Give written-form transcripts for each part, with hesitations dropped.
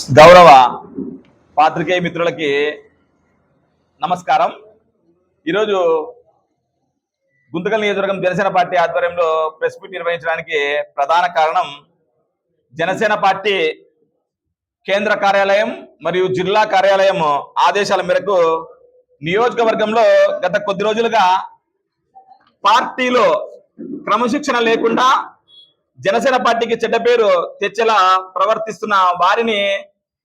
గౌరవ పాత్రికేయ మిత్రులకి నమస్కారం. ఈరోజు గుంతకల్ నియోజకవర్గం జనసేన పార్టీ ఆధ్వర్యంలో ప్రెస్ మీట్ నిర్వహించడానికి ప్రధాన కారణం జనసేన పార్టీ కేంద్ర కార్యాలయం మరియు జిల్లా కార్యాలయం ఆదేశాల మేరకు నియోజకవర్గంలో గత కొద్ది రోజులుగా పార్టీలో క్రమశిక్షణ లేకుండా జనసేన పార్టీకి చెడ్డ పేరు తెచ్చేలా ప్రవర్తిస్తున్న వారిని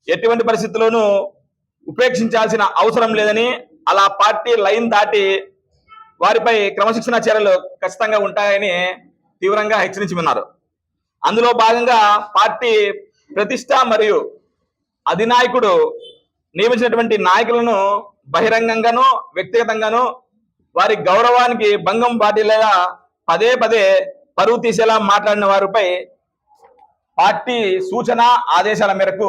ఎటువంటి పరిస్థితుల్లోనూ ఉపేక్షించాల్సిన అవసరం లేదని, అలా పార్టీ లైన్ దాటి వారిపై క్రమశిక్షణ చర్యలు ఖచ్చితంగా ఉంటాయని తీవ్రంగా హెచ్చరించమన్నారు. అందులో భాగంగా పార్టీ ప్రతిష్ట మరియు అధినాయకుడు నియమించినటువంటి నాయకులను బహిరంగంగాను వ్యక్తిగతంగాను వారి గౌరవానికి భంగం వాటిల్లేలా పదే పదే పరువు తీసేలా మాట్లాడిన వారిపై పార్టీ సూచన ఆదేశాల మేరకు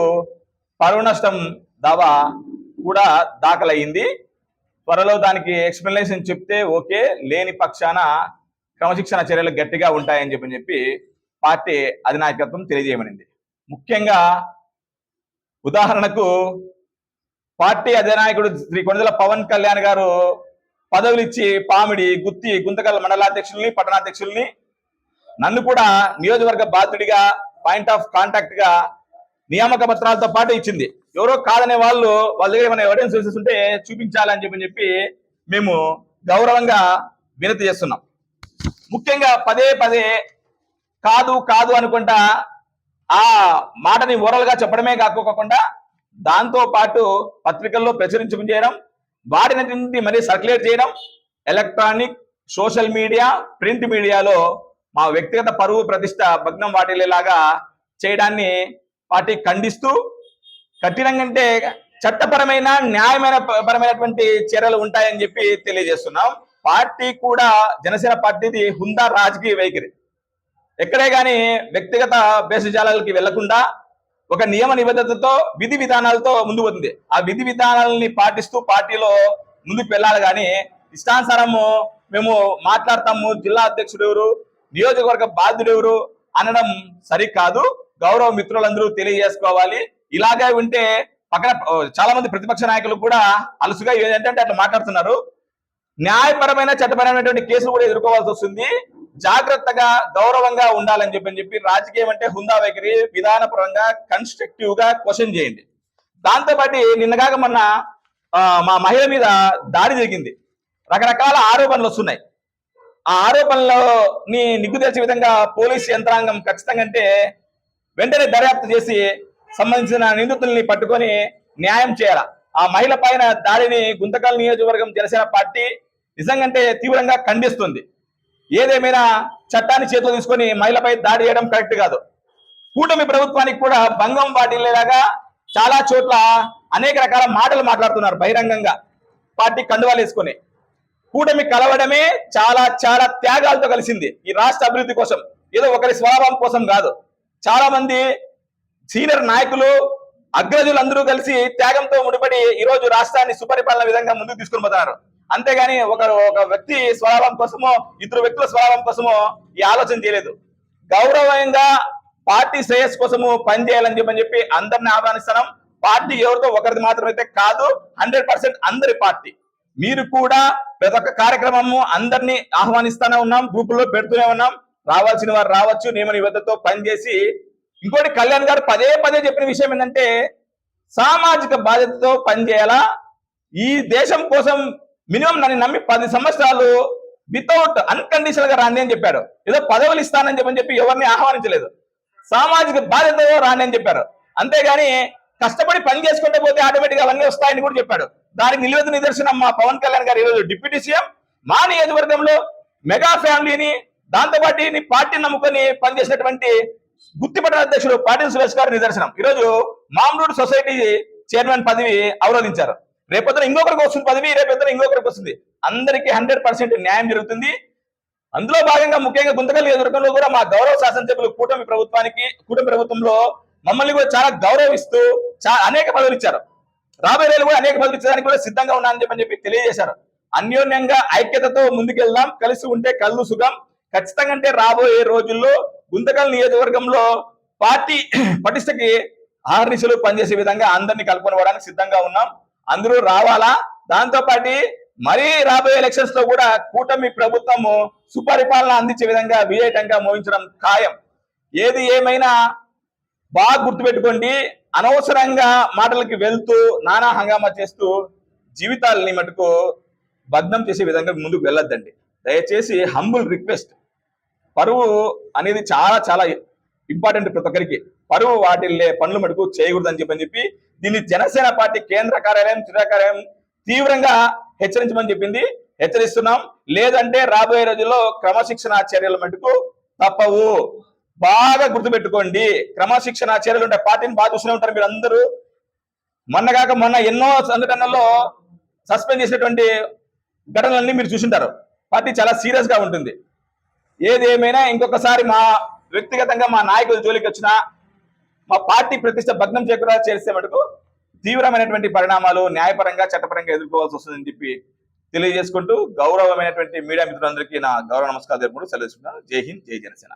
పరువు నష్టం దావా కూడా దాఖలయ్యింది. త్వరలో దానికి ఎక్స్ప్లెనేషన్ చెప్తే ఓకే, లేని పక్షాన క్రమశిక్షణ చర్యలు గట్టిగా ఉంటాయని చెప్పి పార్టీ అధినాయకత్వం తెలియజేయమనింది. ముఖ్యంగా ఉదాహరణకు పార్టీ అధినాయకుడు శ్రీ కొణిదెల పవన్ కళ్యాణ్ గారు పదవులు ఇచ్చి పామిడి, గుత్తి, గుంతకల్ మండలాధ్యక్షుల్ని, పట్టణాధ్యక్షుల్ని, నన్ను కూడా నియోజకవర్గ బాధ్యుడిగా పాయింట్ ఆఫ్ కాంటాక్ట్ గా నియామక పత్రాలతో పాటు ఇచ్చింది. ఎవరో కాదనే వాళ్ళ దగ్గర ఏమైనా ఎవిడెన్స్ ఉంటే చూపించాలని చెప్పి మేము గౌరవంగా వినతి చేస్తున్నాం. ముఖ్యంగా పదే పదే కాదు కాదు అనుకుంటా ఆ మాటని ఓరల్ గా చెప్పడమే కాకోకుండా దాంతో పాటు పత్రికల్లో ప్రచురించడం చేయడం, వాటిని మరీ సర్క్యులేట్ చేయడం, ఎలక్ట్రానిక్, సోషల్ మీడియా, ప్రింట్ మీడియాలో మా వ్యక్తిగత పరువు ప్రతిష్ట భగ్నం వాటిల్లేలాగా చేయడాన్ని పార్టీ ఖండిస్తూ కఠినంగా అంటే చట్టపరమైన న్యాయమైన పరమైనటువంటి చర్యలు ఉంటాయని చెప్పి తెలియజేస్తున్నాం. పార్టీ కూడా జనసేన పార్టీది హుందా రాజకీయ వైఖరి. ఎక్కడే కానీ వ్యక్తిగత భేషజాలకి వెళ్లకుండా ఒక నియమ నిబద్ధతతో విధి విధానాలతో ముందు పోతుంది. ఆ విధి విధానాలని పాటిస్తూ పార్టీలో ముందుకు వెళ్ళాలి. కానీ ఇష్టానుసారము మేము మాట్లాడతాము, జిల్లా అధ్యక్షుడు ఎవరు, నియోజకవర్గ బాధ్యుడు ఎవరు అనడం సరికాదు. గౌరవ మిత్రులందరూ తెలియజేసుకోవాలి. ఇలాగే ఉంటే పక్కన చాలా మంది ప్రతిపక్ష నాయకులు కూడా అలసుగా ఏంటంటే అట్లా మాట్లాడుతున్నారు. న్యాయపరమైన చట్టపరమైనటువంటి కేసులు కూడా ఎదుర్కోవాల్సి వస్తుంది. జాగ్రత్తగా గౌరవంగా ఉండాలని చెప్పి రాజకీయం అంటే హుందా వైఖరి, విధానపరంగా కన్స్ట్రక్టివ్ గా క్వశ్చన్ చేయండి. దాంతోపాటు నిన్నగాక మొన్న మా మహిళ మీద దాడి జరిగింది. రకరకాల ఆరోపణలు వస్తున్నాయి. ఆ ఆరోపణలో నిగ్గు తెల్చే విధంగా పోలీసు యంత్రాంగం ఖచ్చితంగా అంటే వెంటనే దర్యాప్తు చేసి సంబంధించిన నిందితుల్ని పట్టుకొని న్యాయం చేయాల. ఆ మహిళ పైన దాడిని గుంతకల్ నియోజకవర్గం జనసేన పార్టీ నిజంగా తీవ్రంగా ఖండిస్తుంది. ఏదేమైనా చట్టాన్ని చేతిలో తీసుకొని మహిళపై దాడి చేయడం కరెక్ట్ కాదు. కూటమి ప్రభుత్వానికి కూడా భంగం వాటిల్లేలాగా చాలా చోట్ల అనేక రకాల మాటలు మాట్లాడుతున్నారు బహిరంగంగా పార్టీ కండువాలు వేసుకొని. కూటమి కలవడమే చాలా చాలా త్యాగాలతో కలిసింది ఈ రాష్ట్ర అభివృద్ధి కోసం, ఏదో ఒకరి స్వభావం కోసం కాదు. చాలా మంది సీనియర్ నాయకులు, అగ్రజులు అందరూ కలిసి త్యాగంతో ముడిపడి ఈరోజు రాష్ట్రాన్ని సుపరిపాలన విధంగా ముందుకు తీసుకుని పోతున్నారు. అంతేగాని ఒక వ్యక్తి స్వభావం కోసమో ఇద్దరు వ్యక్తుల స్వభావం కోసమో ఈ ఆలోచన చేయలేదు. గౌరవంగా పార్టీ శ్రేయస్ కోసము పనిచేయాలని చెప్పి అందరిని ఆహ్వానిస్తున్నాం. పార్టీ ఎవరితో ఒకరిది మాత్రమైతే కాదు, 100% అందరి పార్టీ. మీరు కూడా ప్రతి ఒక్క కార్యక్రమము అందరినీ ఆహ్వానిస్తూనే ఉన్నాం, గ్రూపుల్లో పెడుతూనే ఉన్నాం. రావాల్సిన వారు రావచ్చు, నియమ నిబద్ధతతో పనిచేసి. ఇంకోటి కళ్యాణ్ గారు పదే పదే చెప్పిన విషయం ఏంటంటే సామాజిక బాధ్యతతో పనిచేయాలా. ఈ దేశం కోసం మినిమం నన్ను నమ్మి 10 సంవత్సరాలు వితౌట్ అన్కండిషనల్ గా రాండి అని చెప్పాడు. ఏదో పదవులు ఇస్తానని చెప్పి ఎవరిని ఆహ్వానించలేదు. సామాజిక బాధ్యతతో రాండి అని చెప్పారు. అంతేగాని కష్టపడి పని చేసుకుంటే పోతే ఆటోమేటిక్ గా అవన్నీ వస్తాయని కూడా చెప్పాడు. దానికి నిలువెత్తు నిదర్శనం మా పవన్ కళ్యాణ్ గారు ఈరోజు డిప్యూటీ సీఎం మా నియోజకవర్గంలో మెగా ఫ్యామిలీని, దాంతోపాటు పార్టీని నమ్ముకొని పనిచేసినటువంటి గుత్తిపట్టణ అధ్యక్షుడు పాటిల్ సురేష్ గారు నిదర్శనం. ఈరోజు మామూలు సొసైటీ చైర్మన్ పదవి అవరోధించారు. రేపొద్దున ఇంకొకరికి వస్తుంది పదవి, రేపొద్దున ఇంకొకరికి వస్తుంది. అందరికీ 100% న్యాయం జరుగుతుంది. అందులో భాగంగా ముఖ్యంగా గుంతకల్ నియోజకవర్గంలో కూడా మా గౌరవ శాసనసభ్యులు కూటమి ప్రభుత్వంలో మమ్మల్ని కూడా చాలా గౌరవిస్తూ అనేక పదవులు ఇచ్చారు. రాబోయే రోజులు కూడా అనేక పదవులు ఇచ్చడానికి కూడా సిద్ధంగా ఉన్నానని చెప్పి తెలియజేశారు. అన్యోన్యంగా ఐక్యతతో ముందుకెళ్దాం, కలిసి ఉంటే కళ్ళు సుఖం. ఖచ్చితంగా రాబోయే రోజుల్లో గుంతకల్ నియోజకవర్గంలో పార్టీ పటిష్టకి ఆహర్నిశలు పనిచేసే విధంగా అందరినీ కలుపుకొని పోవడానికి సిద్ధంగా ఉన్నాం. అందరూ రావాలా. దాంతో పాటు మరీ రాబోయే ఎలక్షన్స్ లో కూడా కూటమి ప్రభుత్వము సుపరిపాలన అందించే విధంగా విజయటంగా మోగించడం ఖాయం. ఏది ఏమైనా బాగా గుర్తుపెట్టుకోండి, అనవసరంగా మాటలకి వెళ్తూ నానా హంగామా చేస్తూ జీవితాలని మటుకు భగ్నం చేసే విధంగా ముందుకు వెళ్ళొద్దండి. దయచేసి హంబుల్ రిక్వెస్ట్. పరువు అనేది చాలా చాలా ఇంపార్టెంట్ ప్రతి ఒక్కరికి. పరువు వాటిల్లే పనులు మటుకు చేయకూడదని చెప్పి దీన్ని జనసేన పార్టీ కేంద్ర కార్యాలయం జిల్లా కార్యాలయం తీవ్రంగా హెచ్చరించమని చెప్పింది. హెచ్చరిస్తున్నాం. లేదంటే రాబోయే రోజుల్లో క్రమశిక్షణ చర్యల మటుకు తప్పవు. బాగా గుర్తుపెట్టుకోండి, క్రమశిక్షణ చర్యలు ఉంటాయి. పార్టీని బాగా చూస్తూనే ఉంటారు మీరు అందరూ. మొన్న ఎన్నో సంఘటనల్లో సస్పెండ్ చేసినటువంటి ఘటనలన్నీ మీరు చూసింటారు. పార్టీ చాలా సీరియస్ గా ఉంటుంది. ఏది ఏమైనా ఇంకొకసారి మా వ్యక్తిగతంగా మా నాయకుల జోలికి వచ్చినా, మా పార్టీ ప్రతిష్ట భగ్నం చేయకుండా చేస్తే మటుకు తీవ్రమైనటువంటి పరిణామాలు న్యాయపరంగా చట్టపరంగా ఎదుర్కోవాల్సి వస్తుందని చెప్పి తెలియజేసుకుంటూ గౌరవమైనటువంటి మీడియా మిత్రులందరికీ నా గౌరవ నమస్కారం తెలుపుకుంటూ సెలవు తీసుకుంటున్నాను. జై హింద్, జై జనసేన.